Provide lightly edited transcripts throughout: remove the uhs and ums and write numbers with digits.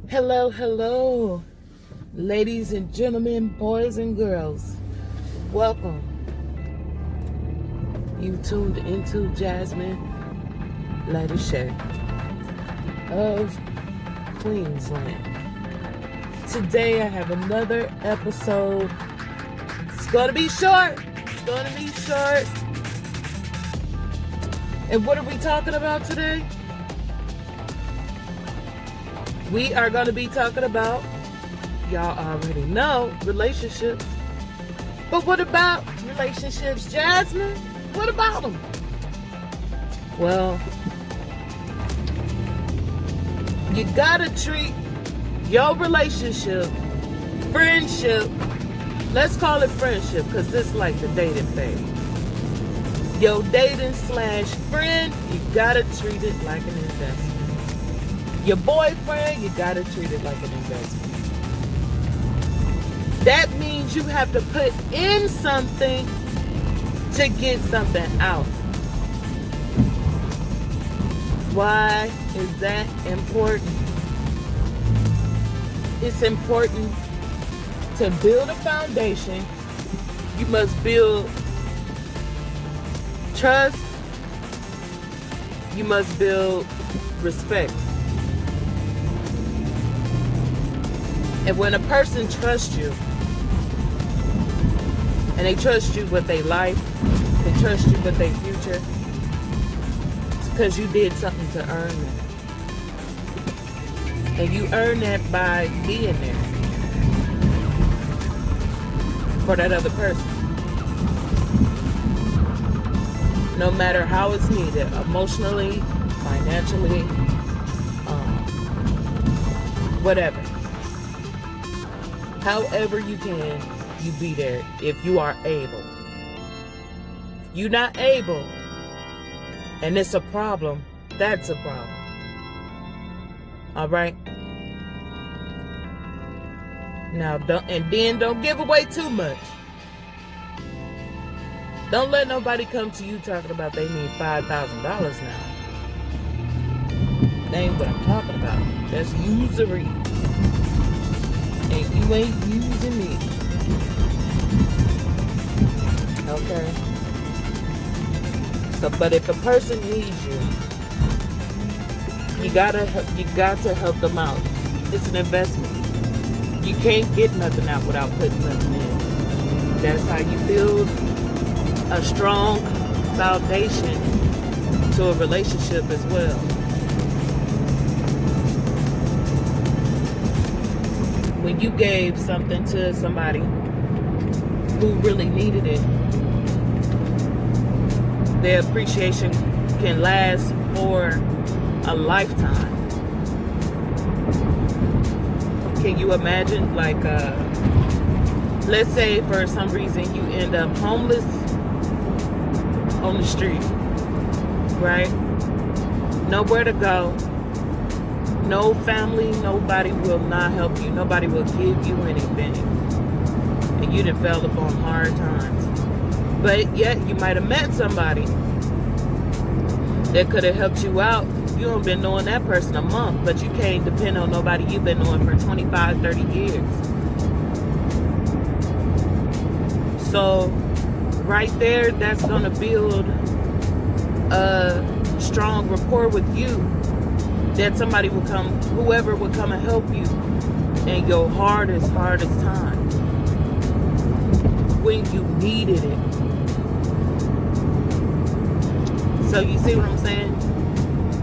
Hello, hello, ladies and gentlemen, boys and girls. Welcome. You tuned into JasmineLatishea of Queensland. Today I have another episode. It's going to be short. And what are we talking about today? We are going to be talking about, y'all already know, relationships. But what about relationships, Jasmine? What about them? Well, you got to treat your relationship, friendship, let's call it friendship because this is like the dating phase. Your dating / friend, you got to treat it like an investment. Your boyfriend, you gotta treat it like an investment. That means you have to put in something to get something out. Why is that important? It's important to build a foundation. You must build trust. You must build respect. And when a person trusts you, and they trust you with their life, they trust you with their future, it's because you did something to earn that. And you earn that by being there for that other person. No matter how it's needed, emotionally, financially, whatever. However you can, you be there if you are able. If you're not able, and it's a problem, that's a problem. All right? Now, don't give away too much. Don't let nobody come to you talking about they need $5,000 now. That ain't what I'm talking about. That's usury. And you ain't using me. Okay? So, but if a person needs you, you got to help them out. It's an investment. You can't get nothing out without putting nothing in. That's how you build a strong foundation to a relationship as well. When you gave something to somebody who really needed it, their appreciation can last for a lifetime. Can you imagine, like, let's say for some reason you end up homeless on the street, right? Nowhere to go. No family, nobody will not help you. Nobody will give you anything. And you done fell upon hard times. But yet, you might have met somebody that could have helped you out. You haven't been knowing that person a month, but you can't depend on nobody you've been knowing for 25, 30 years. So, right there, that's going to build a strong rapport with you. That somebody will come, whoever will come and help you in your hardest time when you needed it. So you see what I'm saying?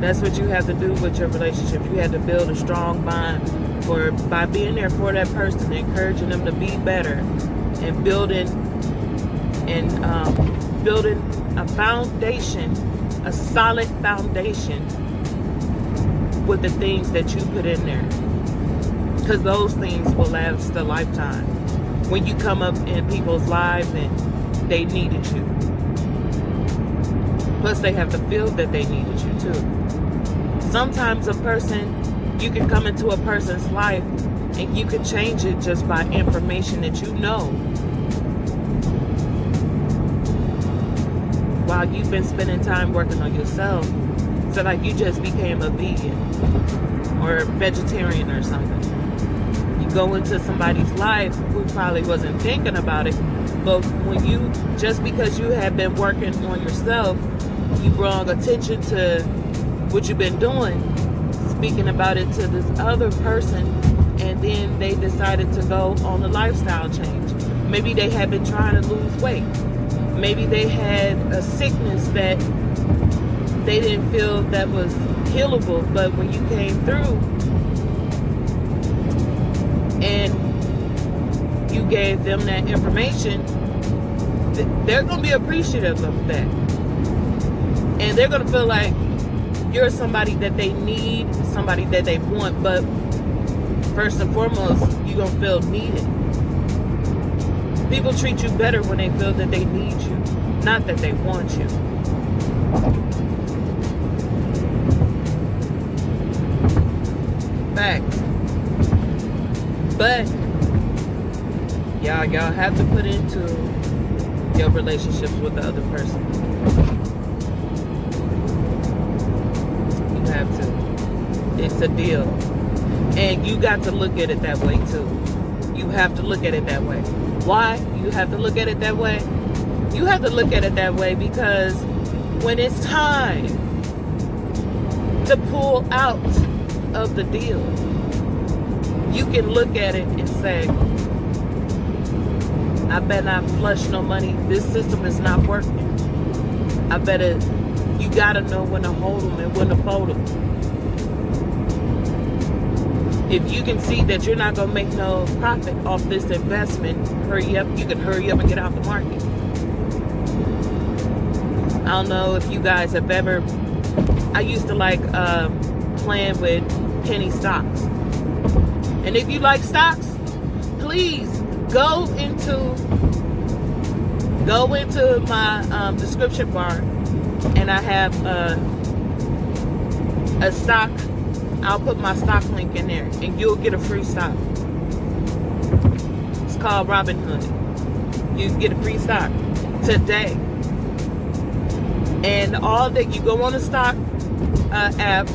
That's what you have to do with your relationship. You have to build a strong bond by being there for that person, encouraging them to be better, and building a foundation, a solid foundation with the things that you put in there, because those things will last a lifetime when you come up in people's lives and they needed you. Plus they have to feel that they needed you too. Sometimes you can come into a person's life and you can change it just by information that you know while you've been spending time working on yourself. So like you just became a vegan, or vegetarian or something. You go into somebody's life who probably wasn't thinking about it, but when you, just because you have been working on yourself, you brought attention to what you've been doing, speaking about it to this other person, and then they decided to go on a lifestyle change. Maybe they had been trying to lose weight. Maybe they had a sickness that they didn't feel that was healable, but when you came through and you gave them that information, they're going to be appreciative of that. And they're going to feel like you're somebody that they need, somebody that they want, but first and foremost, you're going to feel needed. People treat you better when they feel that they need you, not that they want you. Facts. But y'all have to put into your relationships with the other person. You have to. It's a deal. And you got to look at it that way too. You have to look at it that way. Why you have to look at it that way? You have to look at it that way because when it's time to pull out of the deal, you can look at it and say, I better not flush no money. This system is not working. You gotta know when to hold them and when to fold them. If you can see that you're not gonna make no profit off this investment, hurry up. You can hurry up and get out the market. I don't know if you guys have ever, I used to like playing with penny stocks. And if you like stocks, please go into my description bar, and I have a stock. I'll put my stock link in there, and you'll get a free stock. It's called Robinhood. You get a free stock today, and all that, you go on the stock app,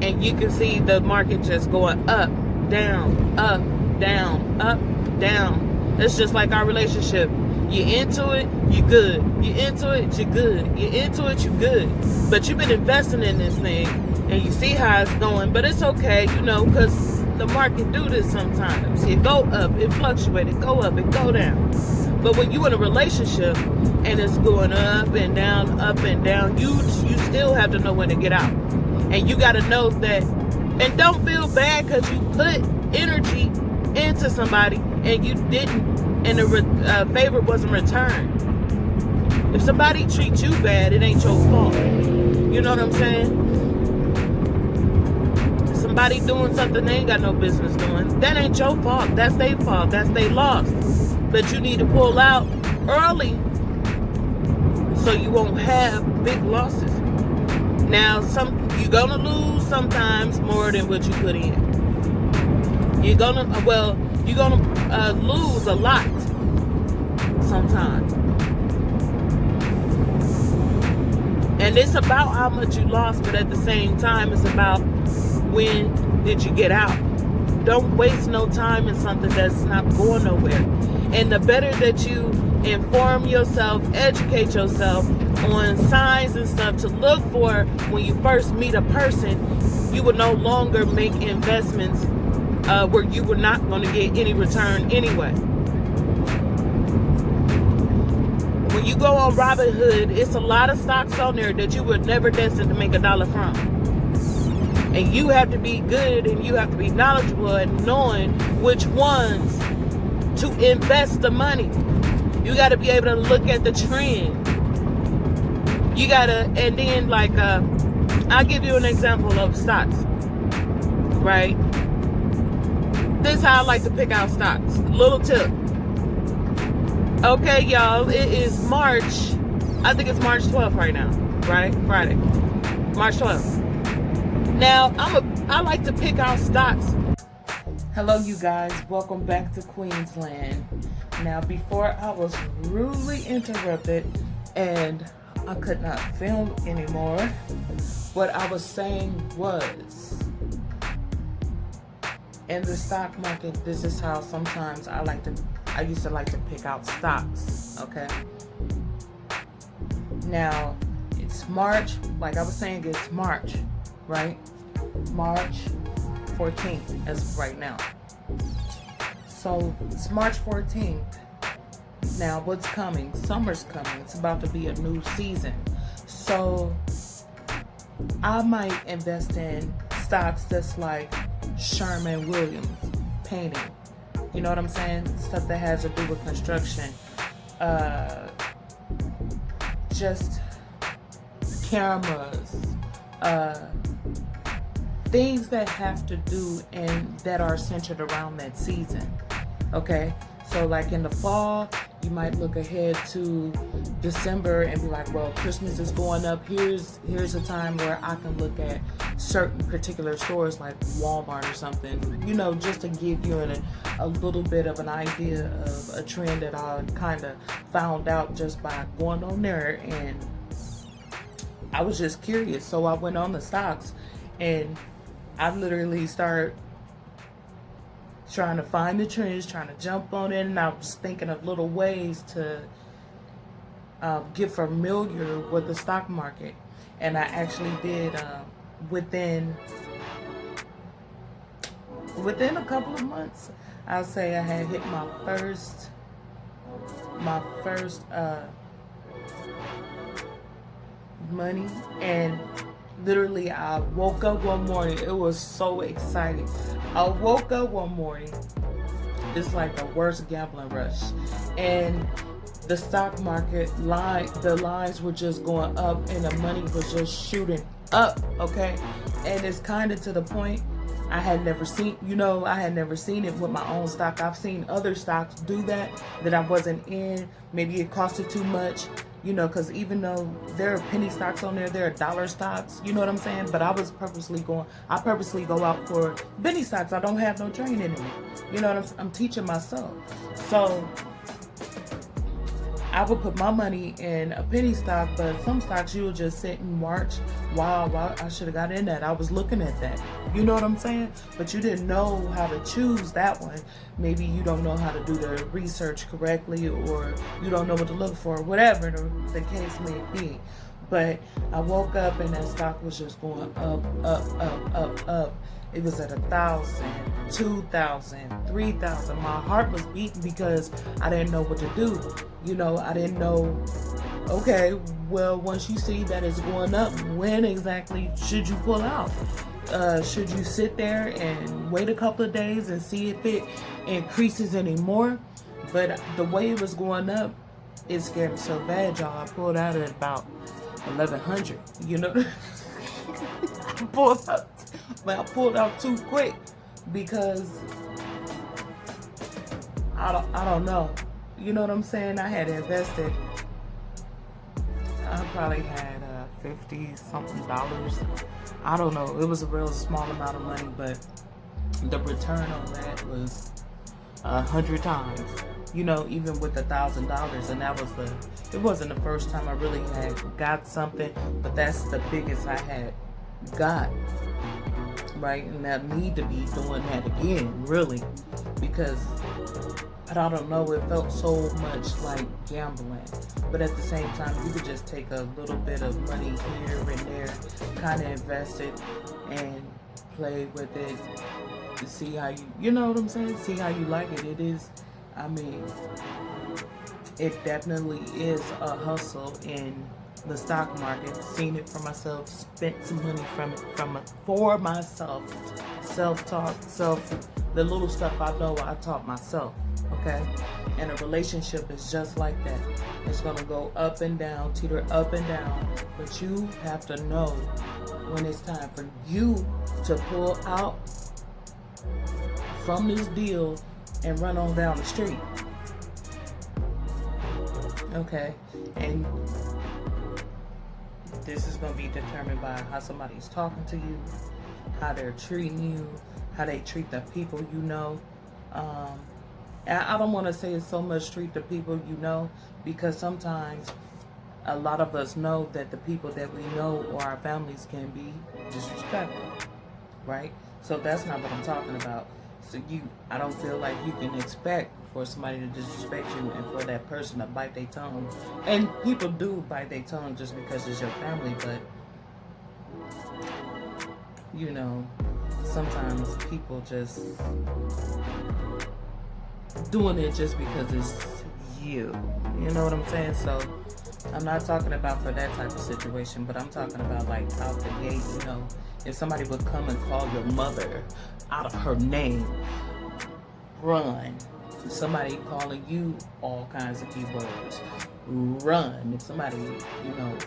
and you can see the market just going up, down, up, down, up, down. It's just like our relationship. You into it, you good. You into it, you good. You into it, you good. But you've been investing in this thing, and you see how it's going. But it's okay, because the market do this sometimes. It go up, it fluctuate, it go up, it go down. But when you in a relationship and it's going up and down, you still have to know when to get out. And you got to know that. And don't feel bad because you put energy into somebody and you didn't, and the favor wasn't returned. If somebody treats you bad, it ain't your fault. You know what I'm saying? Somebody doing something they ain't got no business doing, that ain't your fault. That's their fault. That's their loss. But you need to pull out early so you won't have big losses. Now, you're gonna lose sometimes more than what you put in. You're gonna lose a lot sometimes. And it's about how much you lost, but at the same time, it's about when did you get out. Don't waste no time in something that's not going nowhere. And the better that you inform yourself, educate yourself on signs and stuff to look for when you first meet a person, you will no longer make investments where you were not going to get any return anyway. When you go on Robinhood, it's a lot of stocks on there that you were never destined to make $1 from. And you have to be good and you have to be knowledgeable at knowing which ones to invest the money. You got to be able to look at the trend. You got to, and then I'll give you an example of stocks, right? This is how I like to pick out stocks. Little tip. Okay, y'all, it is March. I think it's March 12th right now, right? Friday. March 12th. Now, I like to pick out stocks. Hello, you guys. Welcome back to Queensland. Now, before I was rudely interrupted and I could not film anymore, what I was saying was, in the stock market, this is how sometimes I used to like to pick out stocks, okay? Now, it's March, like I was saying, it's March, right? March 14th as of right now. So, it's March 14th. Now, what's coming? Summer's coming. It's about to be a new season. So, I might invest in stocks that's like Sherman-Williams painting. You know what I'm saying? Stuff that has to do with construction. Just cameras. Things that have to do and that are centered around that season. Okay? So like in the fall, you might look ahead to December and be like, well, Christmas is going up. Here's a time where I can look at certain particular stores like Walmart or something, you know, just to give you a little bit of an idea of a trend that I kind of found out just by going on there. And I was just curious. So I went on the stocks and I literally started trying to find the trends, trying to jump on it, and I was thinking of little ways to get familiar with the stock market. And I actually did within a couple of months. I'll say I had hit my first money, and literally I woke up one morning. It was so exciting. I woke up one morning. It's like the worst gambling rush, and the stock market the lines were just going up, and the money was just shooting up. Okay, and it's kind of to the point I had never seen. I had never seen it with my own stock. I've seen other stocks do that I wasn't in. Maybe it costed too much. Because even though there are penny stocks on there, there are dollar stocks, you know what I'm saying? But I purposely go out for penny stocks. I don't have no training in it. You know what I'm teaching myself. So I would put my money in a penny stock, but some stocks you will just sit and watch. Wow, I should have got in that. I was looking at that. You know what I'm saying? But you didn't know how to choose that one. Maybe you don't know how to do the research correctly, or you don't know what to look for, whatever the case may be. But I woke up and that stock was just going up. It was at 1,000, 2,000, 3,000. My heart was beating because I didn't know what to do. I didn't know, okay, well, once you see that it's going up, when exactly should you pull out? Should you sit there and wait a couple of days and see if it increases anymore? But the way it was going up, it scared me so bad, y'all. I pulled out at about 1,100, I pulled out too quick because I don't know. You know what I'm saying? I had invested. I probably had $50-something. I don't know. It was a real small amount of money, but the return on that was 100 times. Even with $1,000, and it wasn't the first time I really had got something, but that's the biggest I had got. Right, and I need to be doing that again, really, because I don't know, it felt so much like gambling. But at the same time, you could just take a little bit of money here and there, kind of invest it and play with it to see how you know what I'm saying? See how you like it. It is, it definitely is a hustle in the stock market. Seen it for myself, spent some money for myself, self-talk, the little stuff I know I taught myself, okay? And a relationship is just like that. It's gonna go up and down, teeter up and down, but you have to know when it's time for you to pull out from this deal and run on down the street, okay? And this is going to be determined by how somebody's talking to you, how they're treating you, how they treat the people you know. And I don't want to say it's so much treat the people you know, because sometimes a lot of us know that the people that we know or our families can be disrespectful, right? So that's not what I'm talking about. So I don't feel like you can expect for somebody to disrespect you and for that person to bite their tongue. And people do bite their tongue just because it's your family, but you know, sometimes people just doing it just because it's you. You know what I'm saying? So I'm not talking about for that type of situation, but I'm talking about like out the gate, you know, if somebody would come and call your mother out of her name, run. If somebody calling you all kinds of key words, run. If somebody, you know,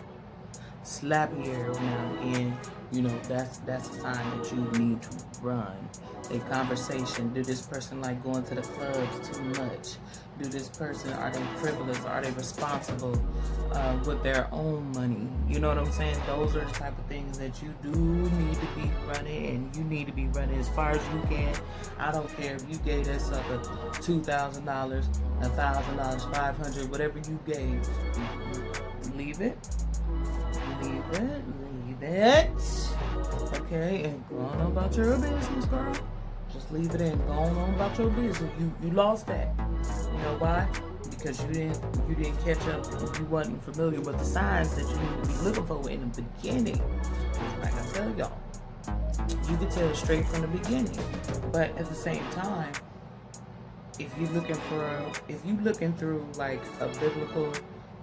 slap you every now and again, you know, that's a sign that you need to run. A conversation, do this person like going to the clubs too much? Do this person, are they frivolous? Are they responsible with their own money? You know what I'm saying? Those are the type of things that you do need to be running, and you need to be running as far as you can. I don't care if you gave that sucker $2,000, $1,000, $500, whatever you gave. Leave it. Leave it. Okay, and go on about your business, girl. Just leave it in. Go on about your business. You lost that. You know why? Because you didn't catch up. You wasn't familiar with the signs that you need to be looking for in the beginning. Like I tell y'all, you can tell straight from the beginning. But at the same time, if you looking through like a biblical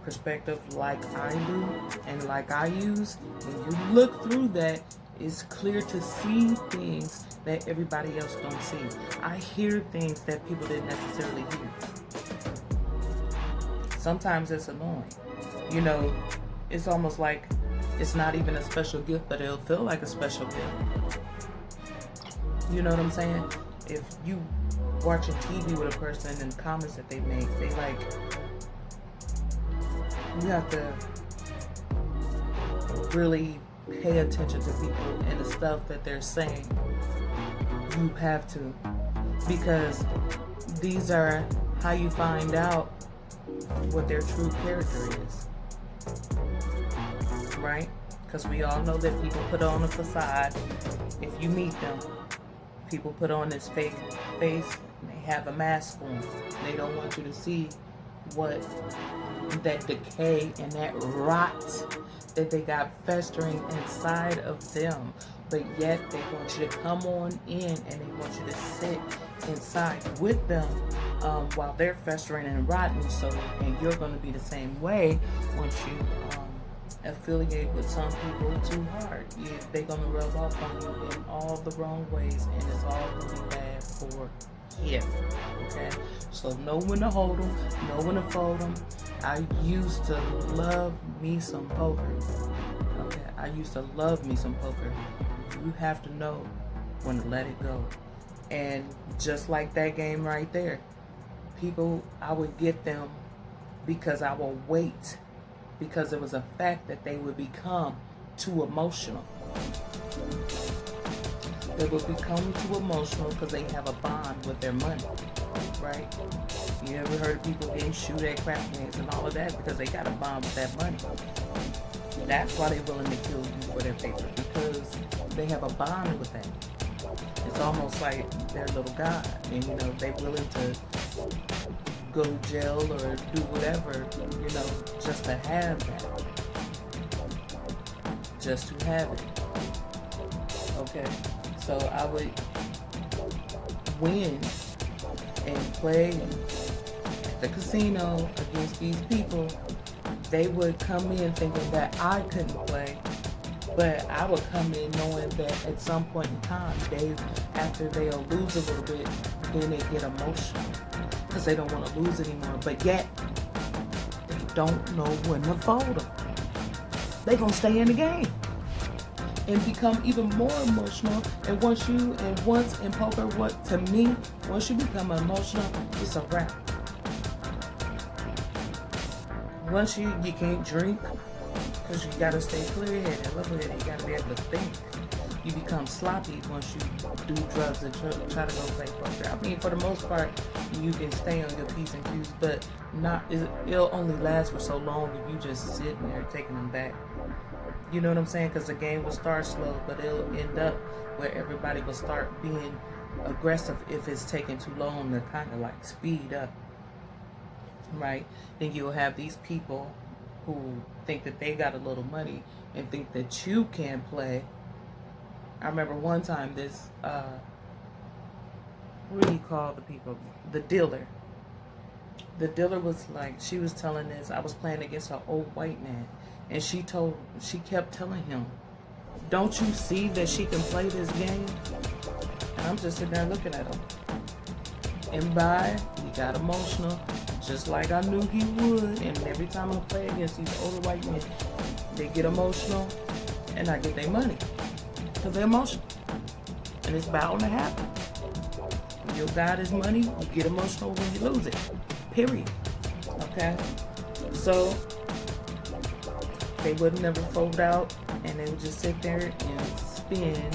perspective, like I do and like I use, when you look through that, it's clear to see things that everybody else don't see. I hear things that people didn't necessarily hear. Sometimes it's annoying. You know, it's almost like it's not even a special gift, but it'll feel like a special gift. You know what I'm saying? If you watching TV with a person and comments that they make, they like, you have to really pay attention to people and the stuff that they're saying. You have to, because these are how you find out what their true character is, right? Because we all know that people put on a facade. If you meet them, people put on this fake face and they have a mask on. They don't want you to see what that decay and that rot that they got festering inside of them, but yet they want you to come on in and they want you to sit inside with them while they're festering and rotting. So, and you're going to be the same way once you affiliate with some people too hard. They're going to rub off on you in all the wrong ways, and it's all going to be bad for you. Okay, so know when to hold them, know when to fold them. I used to love me some poker. Okay, I used to love me some poker. You have to know when to let it go. And just like that game right there, people, I would get them because I will wait, because it was a fact that they would become too emotional. They will become too emotional because they have a bond with their money, right? You ever heard of people getting shoot at crap games and all of that because they got a bond with that money? That's why they're willing to kill you for their paper, because they have a bond with that. It's almost like their little god, and you know they're willing to go to jail or do whatever, you know, just to have that, just to have it. Okay. So I would win and play at the casino against these people. They would come in thinking that I couldn't play, but I would come in knowing that at some point in time, after they'll lose a little bit, then they get emotional because they don't want to lose anymore. But yet, they don't know when to fold them. They're going to stay in the game and become even more emotional. And once in poker, what to me, once you become emotional, it's a wrap. Once you can't drink because you gotta stay clear-headed, level-headed. You gotta be able to think. You become sloppy once you do drugs and try to go play poker. I mean, for the most part, you can stay on your P's and Q's, but it'll only last for so long if you just sitting there taking them back. You know what I'm saying? Because the game will start slow, but it'll end up where everybody will start being aggressive if it's taking too long to kind of like speed up, right? Then you'll have these people who think that they got a little money and think that you can play. I remember one time this, what do you call the people? The dealer. The dealer was like, she was telling this, I was playing against an old white man, and she kept telling him, don't you see that she can play this game? And I'm just sitting there looking at him. And he got emotional, just like I knew he would. And every time I play against these older white men, they get emotional, and I get their money. Because they're emotional. And it's bound to happen. When you got his money, you get emotional when you lose it. Period. Okay? So, they would never fold out, and they would just sit there and spin.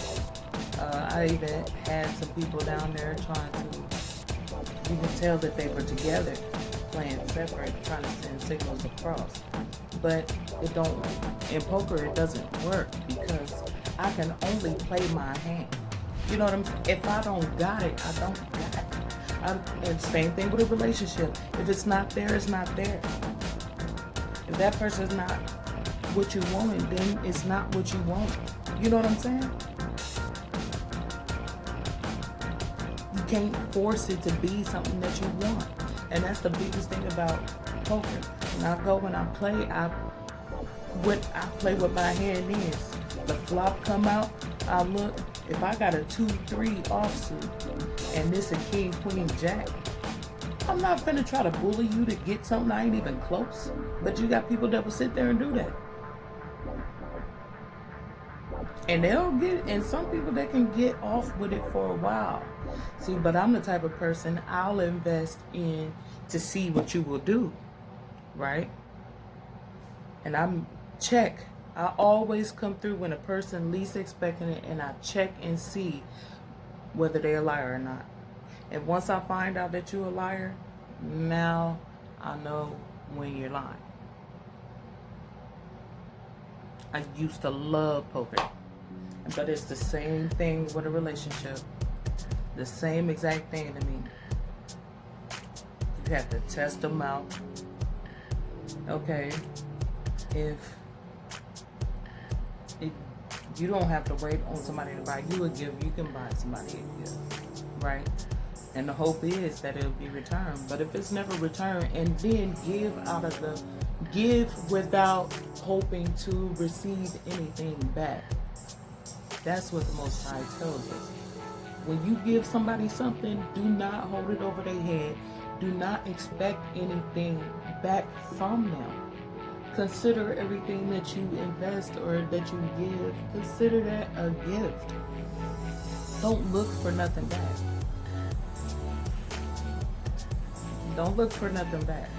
I even had some people down there trying to, you can tell that they were together, playing separate, trying to send signals across. But it don't, in poker it doesn't work, because I can only play my hand. You know what I'm saying? If I don't got it, I don't got it. And same thing with a relationship. If it's not there, it's not there. If that person's not what you wanted, then it's not what you want. You know what I'm saying? You can't force it to be something that you want. And that's the biggest thing about poker. When I go and I play, I play what my hand is. The flop come out, I look. If I got a 2-3 offsuit and this a king, queen, jack, I'm not finna try to bully you to get something I ain't even close. But you got people that will sit there and do that. And they'll get, and some people that can get off with it for a while. See, but I'm the type of person, I'll invest in to see what you will do, right? And I'm check. I always come through when a person least expecting it, and I check and see whether they're a liar or not. And once I find out that you're a liar, now I know when you're lying. I used to love poker, but it's the same thing with a relationship. The same exact thing to me. You have to test them out. Okay, if you don't have to wait on somebody to buy you a gift, you can buy somebody a gift, right? And the hope is that it'll be returned. But if it's never returned, and then give without hoping to receive anything back. That's what the Most High tells us. When you give somebody something, do not hold it over their head. Do not expect anything back from them. Consider everything that you invest or that you give, consider that a gift. Don't look for nothing back. Don't look for nothing back.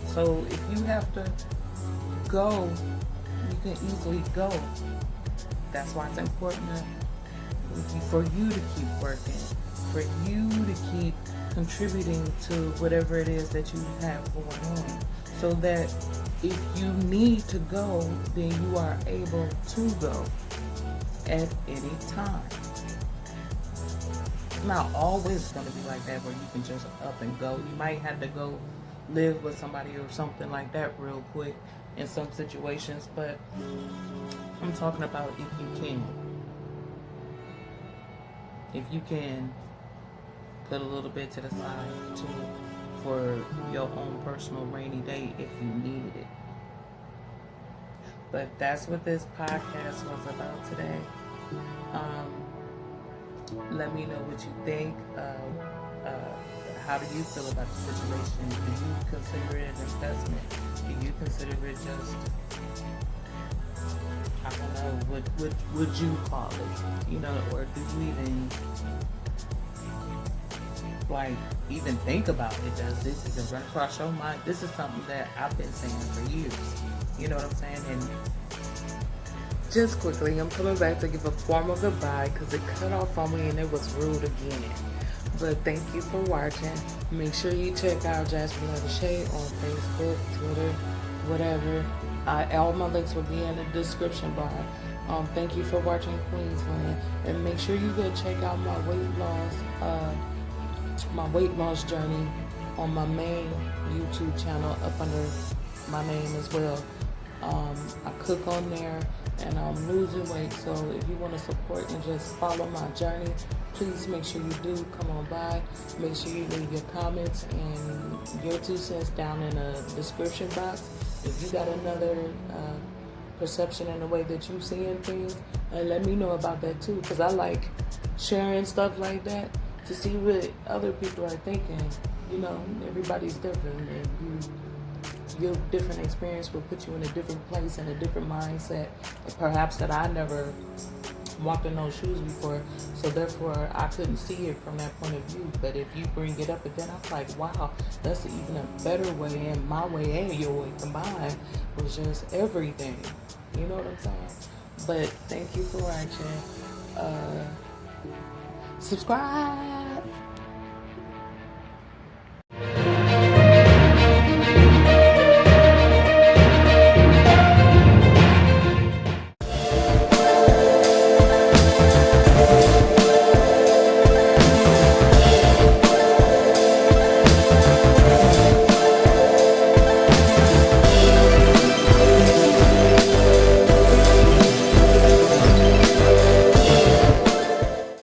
So if you have to go, you can easily go. That's why it's important for you to keep working, for you to keep contributing to whatever it is that you have going on, so that if you need to go, then you are able to go at any time. It's not always going to be like that where you can just up and go. You might have to go live with somebody or something like that real quick in some situations, but I'm talking about if you can. If you can put a little bit to the side for your own personal rainy day if you needed it. But that's what this podcast was about today. Let me know what you think. How do you feel about the situation? Do you consider it an investment? Do you consider it just, I don't know, what would you call it? You know, or do you even think about it? Does this even run across your mind? This is something that I've been saying for years. You know what I'm saying? And just quickly, I'm coming back to give a formal goodbye because it cut off on me and it was rude again. But thank you for watching. Make sure you check out JasmineLatishea on Facebook, Twitter, whatever. All my links will be in the description bar. Thank you for watching Queensland, and make sure you go check out my weight loss journey on my main YouTube channel up under my name as well. I cook on there, and I'm losing weight, so if you want to support and just follow my journey, please make sure you do come on by. Make sure you leave your comments and your 2 cents down in the description box. If you got another perception in the way that you seeing things, and let me know about that too, because I like sharing stuff like that to see what other people are thinking. You know, everybody's different, and your different experience will put you in a different place and a different mindset, perhaps that I never walked in those shoes before, so therefore I couldn't see it from that point of view. But if you bring it up, and then I'm like, wow, that's even a better way, and my way and your way combined was just everything. You know what I'm saying? But thank you for watching. Subscribe.